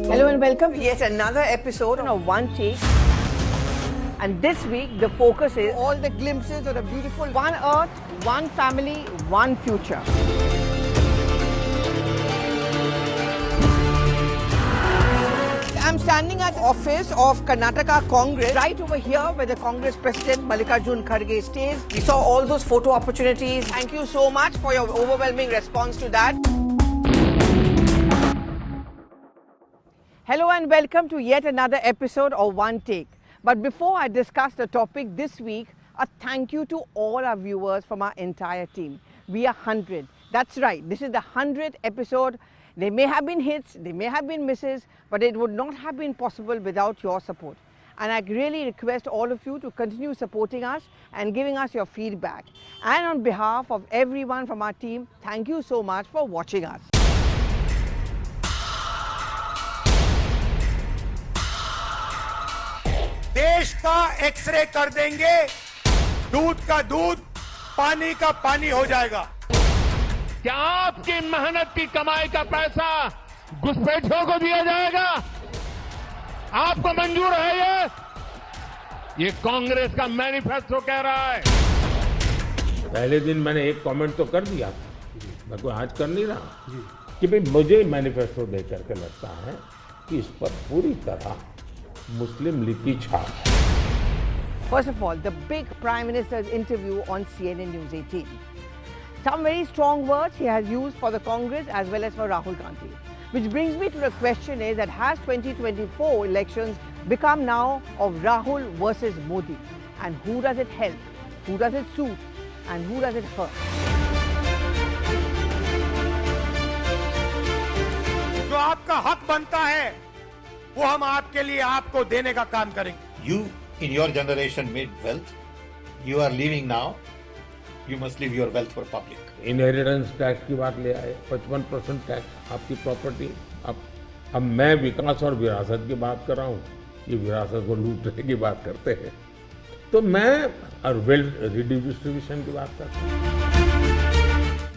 Hello and welcome to yet another episode of One Take. And this week the focus is all the glimpses of the beautiful one earth, one family, one future. I'm standing at the office of Karnataka Congress, right over here where the Congress President Mallikarjun Kharge stays. We saw all those photo opportunities. Thank you so much for your overwhelming response to that. Hello and welcome to yet another episode of One Take. But before I discuss the topic this week, a thank you to all our viewers from our entire team. We are 100. That's right, this is the 100th episode. There may have been hits, there may have been misses, but it would not have been possible without your support. And I really request all of you to continue supporting us and giving us your feedback. And on behalf of everyone from our team, thank you so much for watching us. देश का x ray कर देंगे, दूध का दूध, पानी का पानी हो जाएगा। क्या आपकी मेहनत की कमाई का पैसा घुसपैठियों को दिया जाएगा? आपको मंजूर है ये कांग्रेस का मैनिफेस्टो कह रहा है। पहले दिन मैंने एक कमेंट तो कर दिया था, मैं कोई आज कर नहीं रहा कि भाई मुझे मैनिफेस्टो देकर के लगता है कि इस पर पूरी तरह Muslim League की छाप है। First of all, the big Prime Minister's interview on CNN News 18. Some very strong words he has used for the Congress as well as for Rahul Gandhi. Which brings me to the question is that has 2024 elections become now of Rahul versus Modi? And who does it help? Who does it suit? And who does it hurt? जो आपका हक बनता है, वो हम आपके लिए आपको देने का काम करेंगे। You in your generation made wealth. You are leaving now. You must leave your wealth for public. Inheritance tax की बात ले आए, 55% टैक्स आपकी प्रॉपर्टी। अब मैं विकास और विरासत की बात कर रहा हूँ, ये विरासत को लूटने की बात करते हैं, तो मैं और वेल्थ रिडिस्ट्रीब्यूशन की बात करता हूँ।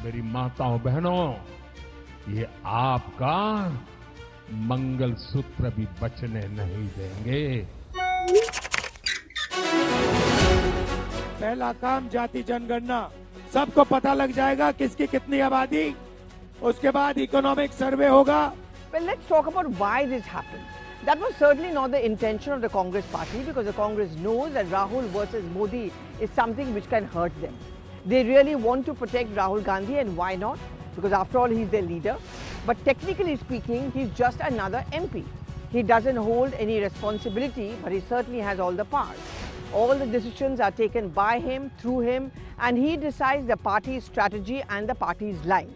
मेरी माताओं बहनों, ये आपका मंगल सूत्र भी बचने नहीं देंगे। पहला काम जाति जनगणना, सबको पता लग जाएगा किसकी कितनी आबादी, उसके बाद इकोनॉमिक सर्वे होगा। Well, let's talk about why this happened. That was certainly not the intention of the Congress party because the Congress knows that Rahul versus Modi is something which can hurt them. They really want to protect Rahul Gandhi, and why not? Because after all, he's their leader. But technically speaking, he's just another MP. He doesn't hold any responsibility, but he certainly has all the powers. All the decisions are taken by him, through him, and he decides the party's strategy and the party's line.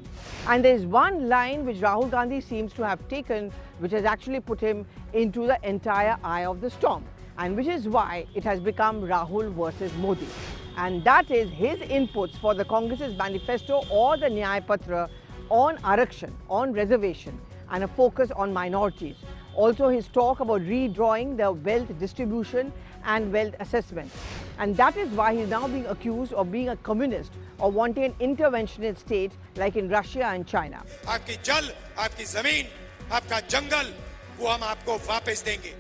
And there's one line which Rahul Gandhi seems to have taken, which has actually put him into the entire eye of the storm, and which is why it has become Rahul versus Modi. And that is his inputs for the Congress's manifesto or the Nyaya Patra on Arakshan, on reservation, and a focus on minorities. Also his talk about redrawing the wealth distribution and wealth assessment. And that is why he's now being accused of being a communist or wanting an interventionist state like in Russia and China. आपकी जल, आपकी जमीन, आपका जंगल, वो हम आपको वापस देंगे।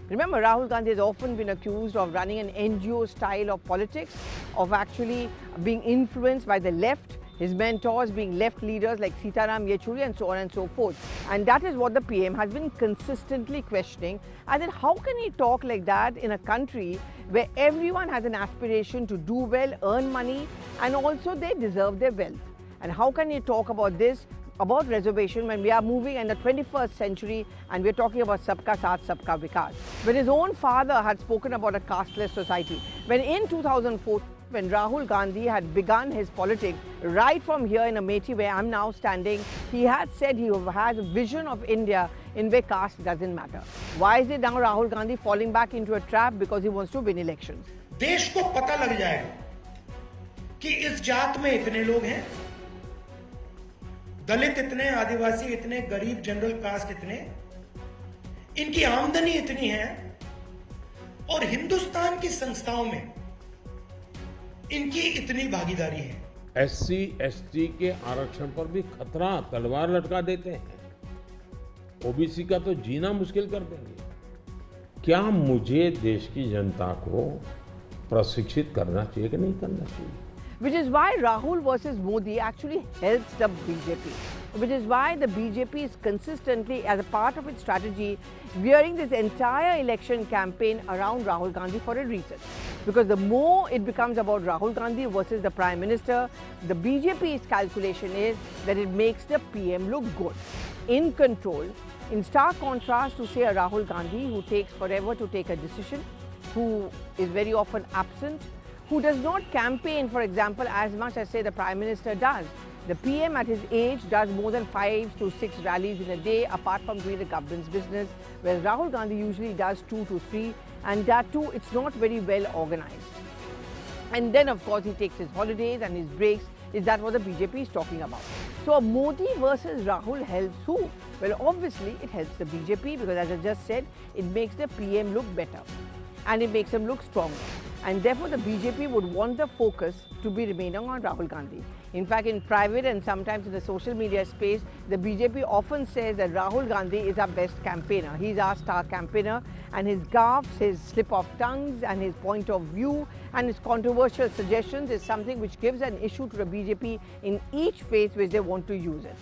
Remember, Rahul Gandhi has often been accused of running an NGO style of politics, of actually being influenced by the left, his mentors being left leaders like Sitaram Yechuri and so on and so forth. And that is what the PM has been consistently questioning. And then how can he talk like that in a country where everyone has an aspiration to do well, earn money, and also they deserve their wealth? And how can he talk about this, about reservation, when we are moving in the 21st century and we're talking about Sabka Saath, Sabka Vikas? When his own father had spoken about a casteless society. When in 2004, when Rahul Gandhi had begun his politics, right from here in Amethi where I'm now standing, he had said he has a vision of India in where caste doesn't matter. Why is it now Rahul Gandhi falling back into a trap? Because he wants to win elections. देश को पता लग जाएगा कि इस जात में इतने लोग हैं, दलित इतने, आदिवासी इतने, गरीब जनरल कास्ट इतने, इनकी आमदनी इतनी है और हिंदुस्तान की संस्थाओं में इनकी इतनी भागीदारी है। SC, ST के आरक्षण पर भी खतरा, तलवार लटका देते हैं। ओबीसी का तो जीना मुश्किल कर देंगे। क्या मुझे देश की जनता को प्रशिक्षित करना चाहिए कि नहीं करना चाहिए? Which is why Rahul versus Modi actually helps the BJP. Which is why the BJP is consistently, as a part of its strategy, veering this entire election campaign around Rahul Gandhi for a reason. Because the more it becomes about Rahul Gandhi versus the Prime Minister, the BJP's calculation is that it makes the PM look good, in control, in stark contrast to, say, a Rahul Gandhi who takes forever to take a decision, who is very often absent, who does not campaign, for example, as much as, say, the Prime Minister does. The PM at his age does more than 5 to 6 rallies in a day, apart from doing the government's business, whereas Rahul Gandhi usually does 2 to 3, and that too, it's not very well organized. And then, of course, he takes his holidays and his breaks. Is that what the BJP is talking about? So, a Modi versus Rahul helps who? Well, obviously, it helps the BJP because, as I just said, it makes the PM look better and it makes him look stronger. And therefore, the BJP would want the focus to be remaining on Rahul Gandhi. In fact, in private and sometimes in the social media space, the BJP often says that Rahul Gandhi is our best campaigner. He's our star campaigner, and his gaffes, his slip of tongues, and his point of view, and his controversial suggestions is something which gives an issue to the BJP in each phase which they want to use it.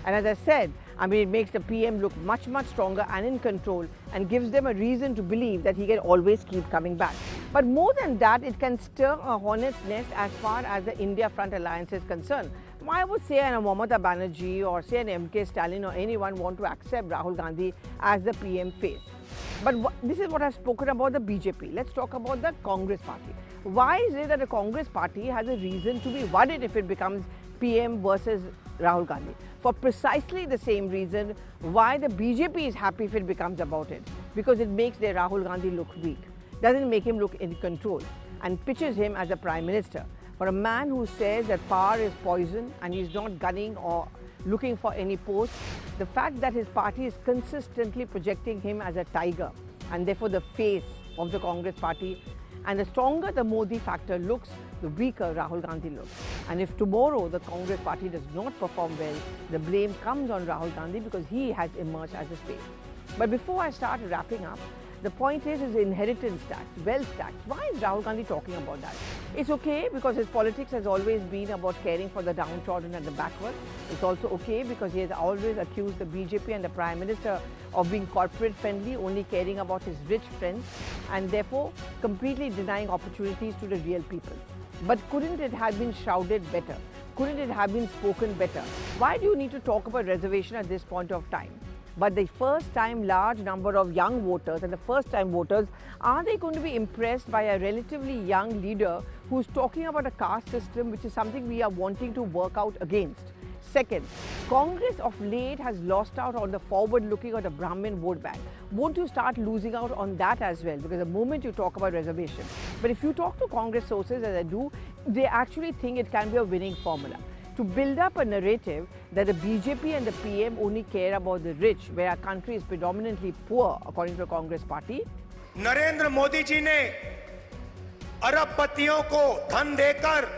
And as I said, I mean, it makes the PM look much, much stronger and in control and gives them a reason to believe that he can always keep coming back. But more than that, it can stir a hornet's nest as far as the India Front Alliance is concerned. I would say a Mamata Banerjee or say an MK Stalin or anyone want to accept Rahul Gandhi as the PM face. But this is what I've spoken about the BJP. Let's talk about the Congress party. Why is it that the Congress party has a reason to be worried if it becomes PM versus Rahul Gandhi? For precisely the same reason why the BJP is happy if it becomes about it. Because it makes their Rahul Gandhi look weak. Doesn't make him look in control and pitches him as a Prime Minister. For a man who says that power is poison and he's not gunning or looking for any post, the fact that his party is consistently projecting him as a tiger and therefore the face of the Congress party, and the stronger the Modi factor looks, the weaker Rahul Gandhi looks. And if tomorrow the Congress party does not perform well, the blame comes on Rahul Gandhi because he has emerged as a space. But before I start wrapping up, the point is inheritance tax, wealth tax. Why is Rahul Gandhi talking about that? It's okay because his politics has always been about caring for the downtrodden and the backward. It's also okay because he has always accused the BJP and the Prime Minister of being corporate friendly, only caring about his rich friends and therefore completely denying opportunities to the real people. But couldn't it have been shrouded better? Couldn't it have been spoken better? Why do you need to talk about reservation at this point of time? But the first time large number of young voters and the first time voters, are they going to be impressed by a relatively young leader who's talking about a caste system which is something we are wanting to work out against? Second, Congress of late has lost out on the forward-looking or the Brahmin vote bank. Won't you start losing out on that as well? Because the moment you talk about reservation, but if you talk to Congress sources, as I do, they actually think it can be a winning formula. To build up a narrative that the BJP and the PM only care about the rich, where our country is predominantly poor, according to the Congress party. Narendra Modi ji ने अरबपतियों को धन देकर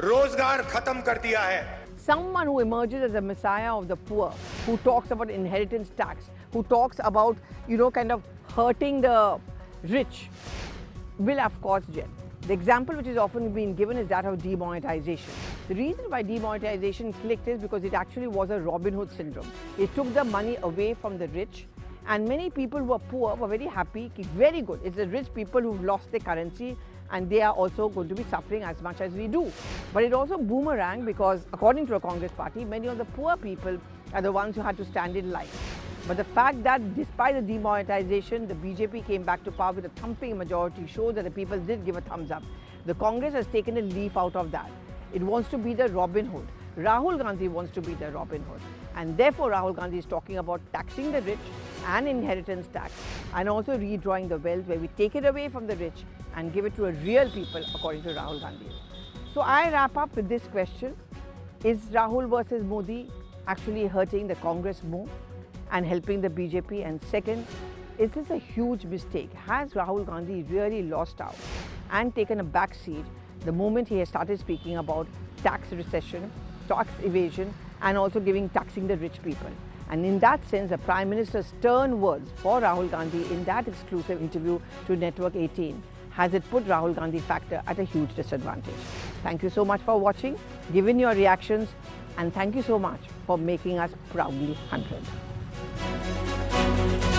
रोजगार खत्म कर दिया है. Someone who emerges as a messiah of the poor, who talks about inheritance tax, who talks about, kind of hurting the rich, will of course gel. The example which is often been given is that of demonetization. The reason why demonetization clicked is because it actually was a Robin Hood syndrome. It took the money away from the rich, and many people who were poor were very happy, very good. It's the rich people who've lost their currency and they are also going to be suffering as much as we do. But it also boomerang because according to a Congress party, many of the poor people are the ones who had to stand in line. But the fact that despite the demonetization, the BJP came back to power with a thumping majority shows that the people did give a thumbs up. The Congress has taken a leaf out of that. It wants to be the Robin Hood. Rahul Gandhi wants to be the Robin Hood. And therefore, Rahul Gandhi is talking about taxing the rich and inheritance tax and also redrawing the wealth where we take it away from the rich and give it to a real people, according to Rahul Gandhi. So I wrap up with this question. Is Rahul versus Modi actually hurting the Congress more and helping the BJP? And second, is this a huge mistake? Has Rahul Gandhi really lost out and taken a back seat the moment he has started speaking about tax recession, tax evasion, and also taxing the rich people? And in that sense, the Prime Minister's stern words for Rahul Gandhi in that exclusive interview to Network 18 has it put Rahul Gandhi factor at a huge disadvantage. Thank you so much for watching, giving your reactions, and thank you so much for making us proudly 100.